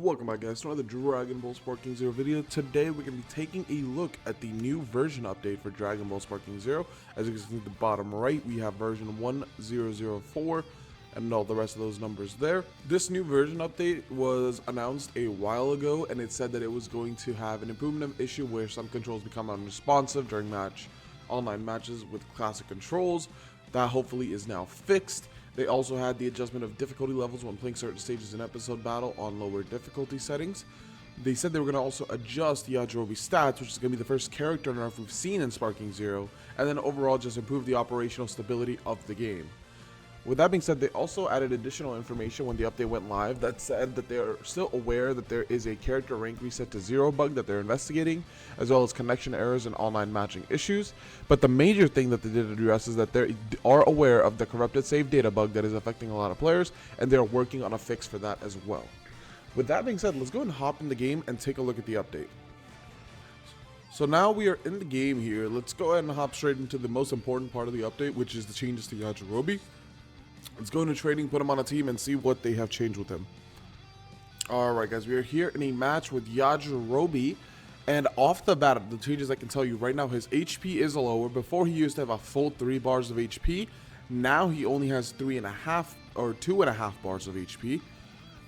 Welcome back, guys, to another Dragon Ball Sparking Zero video. Today we're going to be taking a look at the new version update for Dragon Ball Sparking Zero. As you can see at the bottom right, we have version 1004 and all the rest of those numbers there. This new version update was announced a while ago, and it said that it was going to have an improvement of issue where some controls become unresponsive during online matches with classic controls. That hopefully is now fixed. They also had the adjustment of difficulty levels when playing certain stages in episode battle on lower difficulty settings. They said they were going to also adjust Yajirobe stats, which is going to be the first character nerf we've seen in Sparking Zero, and then overall just improve the operational stability of the game. With that being said, they also added additional information when the update went live that said that they are still aware that there is a character rank reset to 0 bug that they're investigating, as well as connection errors and online matching issues. But the major thing that they did address is that they are aware of the corrupted save data bug that is affecting a lot of players, and they're working on a fix for that as well. With that being said, let's go and hop in the game and take a look at the update. So now we are in the game here. Let's go ahead and hop straight into the most important part of the update, which is the changes to Yajirobe. Let's go into trading, put him on a team, and see what they have changed with him. Alright guys, we are here in a match with Yajirobe, and off the bat, the changes I can tell you right now, his HP is lower. Before he used to have a full 3 bars of HP, now he only has 3.5 or 2.5 bars of HP.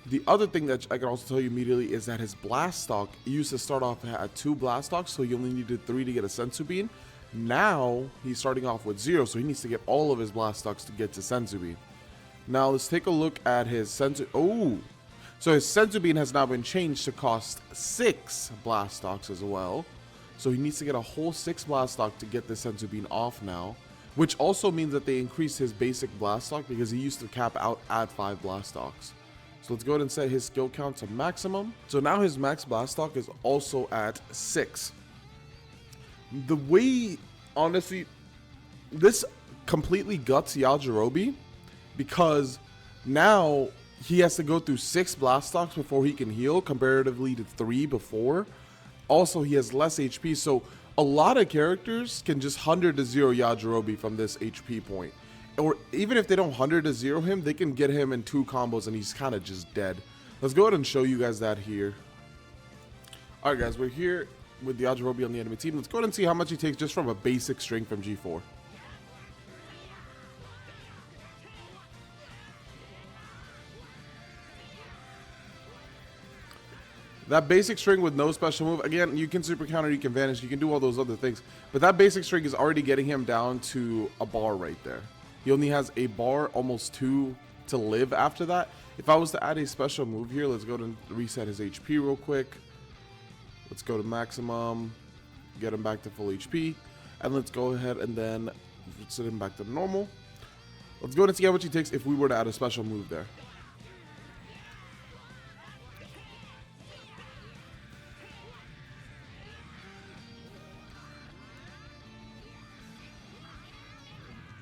The other thing that I can also tell you immediately is that his blast stock used to start off at 2 blast stocks, so he only needed 3 to get a senzu bean. Now he's starting off with 0, so he needs to get all of his blast stocks to get to senzu bean. Now let's take a look at his senzu. Oh, so his senzu bean has now been changed to cost 6 blast stocks as well. So he needs to get a whole 6 blast stock to get the senzu bean off now, which also means that they increased his basic blast stock because he used to cap out at 5 blast stocks. So let's go ahead and set his skill count to maximum. So now his max blast stock is also at 6. The way, honestly, this completely guts Yajirobe, because now he has to go through 6 blast stocks before he can heal, comparatively to 3 before. Also, he has less HP, so a lot of characters can just 100 to 0 Yajirobe from this HP point. Or even if they don't 100 to 0 him, they can get him in 2 combos and he's kind of just dead. Let's go ahead and show you guys that here. Alright guys, we're here with the Yajirobe on the enemy team. Let's go ahead and see how much he takes just from a basic string from G4. That basic string with no special move, again, you can super counter, you can vanish, you can do all those other things, but that basic string is already getting him down to a bar right there. He only has a bar, almost 2 to live after that. If I was to add a special move here, let's go to reset his HP real quick. Let's go to maximum, get him back to full HP, and let's go ahead and then set him back to normal. Let's go ahead and see how much he takes if we were to add a special move there.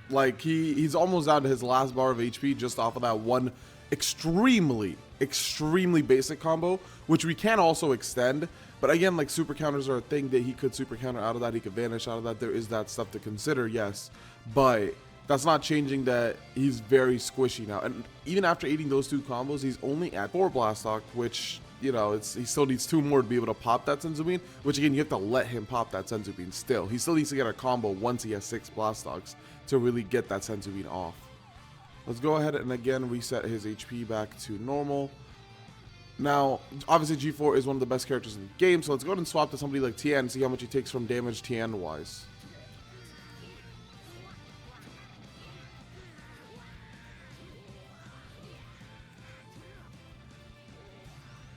Like, he's almost down to his last bar of HP just off of that one extremely basic combo, which we can also extend. But again, like, super counters are a thing that he could super counter out of that. He could vanish out of that. There is that stuff to consider, yes. But that's not changing that he's very squishy now. And even after eating those 2 combos, he's only at 4 blast stock, which, you know, he still needs 2 more to be able to pop that senzu bean, which again, you have to let him pop that senzu bean still. He still needs to get a combo once he has 6 blast stocks to really get that senzu bean off. Let's go ahead and again reset his HP back to normal. Now, obviously G4 is one of the best characters in the game, so let's go ahead and swap to somebody like Tien and see how much he takes from damage Tien wise.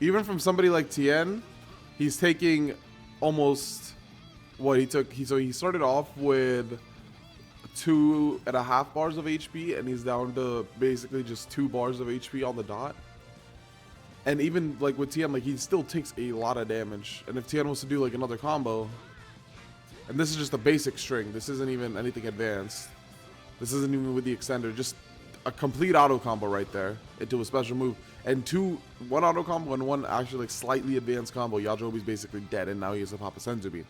Even from somebody like Tien, he's taking almost what he took. So he started off with 2.5 bars of HP, and he's down to basically just 2 bars of HP on the dot. And even like with Tien, like, he still takes a lot of damage. And if Tien was to do like another combo, and this is just a basic string, this isn't even anything advanced. This isn't even with the extender, just a complete auto combo right there into a special move, and 1 auto combo and 1 actually like slightly advanced combo. Yajirobe's basically dead, and now he has to pop a senzu bean.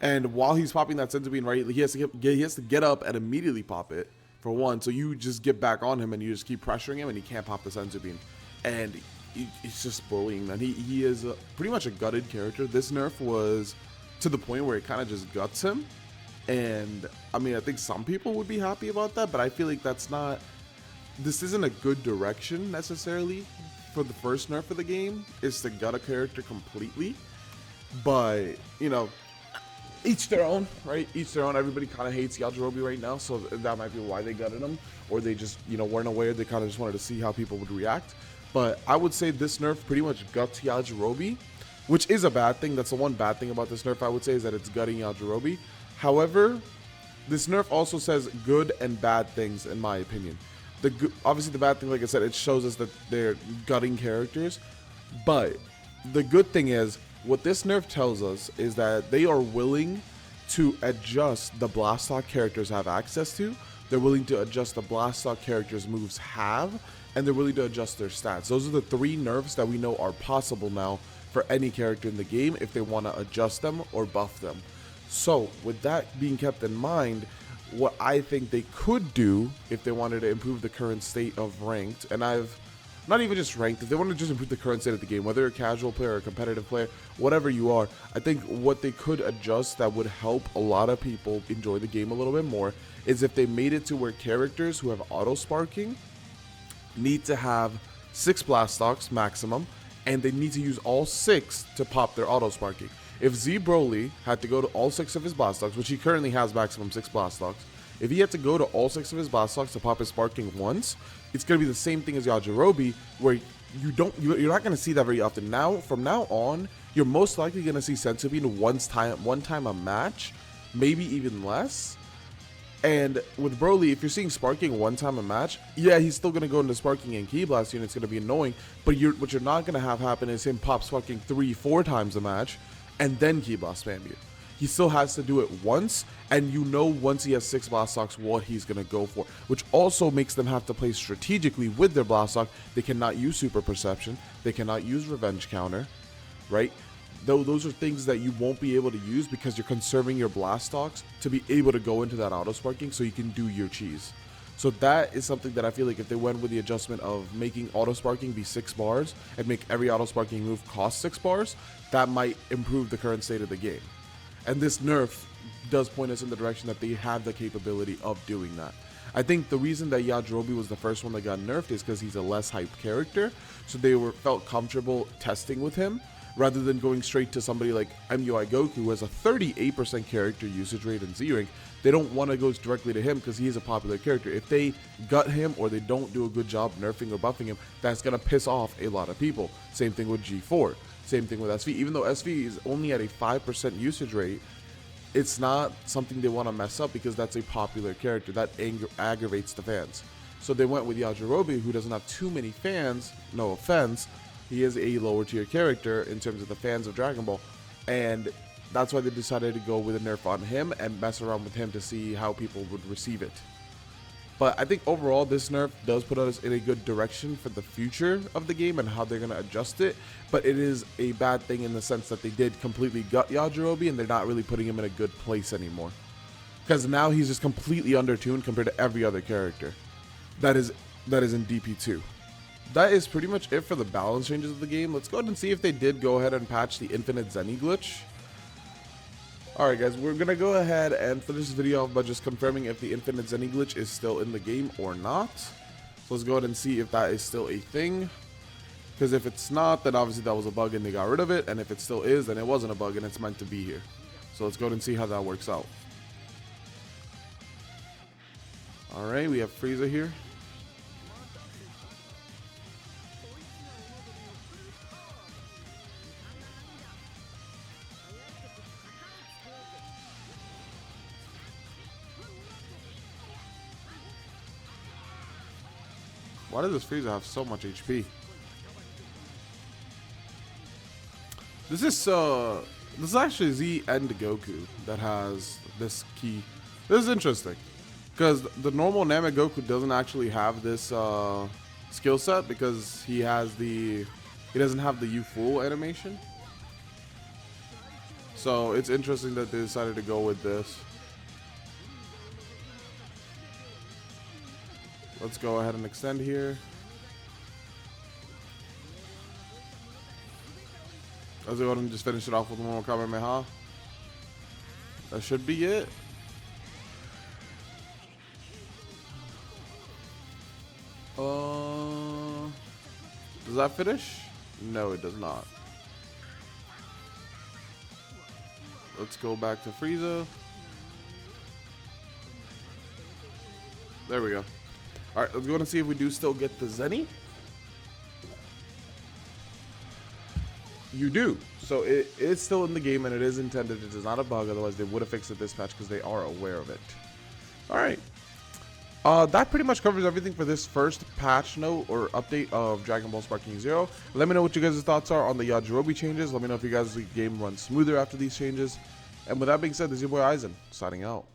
And while he's popping that senzu bean, right, he has to get up and immediately pop it for 1. So you just get back on him and you just keep pressuring him, and he can't pop the senzu bean. And It's just bullying, man. He is pretty much a gutted character. This nerf was to the point where it kind of just guts him. And I mean, I think some people would be happy about that, but I feel like this isn't a good direction necessarily for the first nerf of the game, is to gut a character completely. But, you know, each their own, right? Each their own. Everybody kind of hates Yajirobe right now, so that might be why they gutted him. Or they just, weren't aware. They kind of just wanted to see how people would react. But I would say this nerf pretty much guts Yajirobe, which is a bad thing. That's the one bad thing about this nerf, I would say, is that it's gutting Yajirobe. However, this nerf also says good and bad things, in my opinion. Obviously, the bad thing, like I said, it shows us that they're gutting characters. But the good thing is, what this nerf tells us is that they are willing to adjust the Blastock characters have access to. They're willing to adjust the Blastock characters' moves have, and they're willing to adjust their stats. Those are the 3 nerfs that we know are possible now for any character in the game if they want to adjust them or buff them. So, with that being kept in mind, what I think they could do if they wanted to improve the current state of ranked, and not even just ranked, if they want to just improve the current state of the game, whether you're a casual player or a competitive player, whatever you are, I think what they could adjust that would help a lot of people enjoy the game a little bit more is if they made it to where characters who have auto sparking need to have 6 Blastocks maximum, and they need to use all 6 to pop their auto sparking. If Z Broly had to go to all 6 of his Blastocks, which he currently has maximum 6 Blastocks, if he had to go to all 6 of his Blastocks to pop his sparking once, it's going to be the same thing as Yajirobe, where you're not going to see that very often. Now, from now on, you're most likely going to see Sensubin one time a match, maybe even less. And with Broly, if you're seeing sparking one time a match, yeah, he's still going to go into sparking and Ki Blast, and it's going to be annoying. But what you're not going to have happen is him pop sparking 3-4 times a match, and then Ki Blast spam you. He still has to do it once, and once he has 6 Blastocks what he's going to go for, which also makes them have to play strategically with their Blastock. They cannot use Super Perception. They cannot use Revenge Counter, right? Though those are things that you won't be able to use because you're conserving your Blastocks to be able to go into that auto sparking so you can do your cheese. So that is something that I feel like if they went with the adjustment of making auto sparking be 6 bars and make every auto sparking move cost 6 bars, that might improve the current state of the game. And this nerf does point us in the direction that they have the capability of doing that. I think the reason that Yajirobe was the first one that got nerfed is because he's a less hyped character, so they felt comfortable testing with him rather than going straight to somebody like MUI Goku, who has a 38% character usage rate in Z-Rank. They don't want to go directly to him because he's a popular character. If they gut him or they don't do a good job nerfing or buffing him, that's going to piss off a lot of people. Same thing with G4. Same thing with SV. Even though SV is only at a 5% usage rate, it's not something they want to mess up because that's a popular character. That aggravates the fans. So they went with Yajirobe, who doesn't have too many fans. No offense. He is a lower tier character in terms of the fans of Dragon Ball. And that's why they decided to go with a nerf on him and mess around with him to see how people would receive it. But I think overall this nerf does put us in a good direction for the future of the game and how they're going to adjust it. But it is a bad thing in the sense that they did completely gut Yajirobe and they're not really putting him in a good place anymore. Because now he's just completely undertuned compared to every other character that is in DP2. That is pretty much it for the balance changes of the game. Let's go ahead and see if they did go ahead and patch the Infinite Zenny glitch. Alright guys, we're going to go ahead and finish this video off by just confirming if the Infinite Zenny glitch is still in the game or not. So let's go ahead and see if that is still a thing. Because if it's not, then obviously that was a bug and they got rid of it. And if it still is, then it wasn't a bug and it's meant to be here. So let's go ahead and see how that works out. Alright, we have Frieza here. Why does this Frieza have so much HP? This is actually Z and Goku that has this key. This is interesting because the normal Namek Goku doesn't actually have this skill set because he doesn't have the U full animation. So it's interesting that they decided to go with this. Let's go ahead and extend here. Let's go ahead and just finish it off with one more Kamehameha. That should be it. Does that finish? No, it does not. Let's go back to Frieza. There we go. Alright, let's go and see if we do still get the Zenny. You do. So it is still in the game and it is intended. It is not a bug, otherwise they would have fixed it this patch because they are aware of it. Alright. That pretty much covers everything for this first patch note or update of Dragon Ball Sparking Zero. Let me know what you guys' thoughts are on the Yajirobe changes. Let me know if you guys' game runs smoother after these changes. And with that being said, this is your boy Aizen, signing out.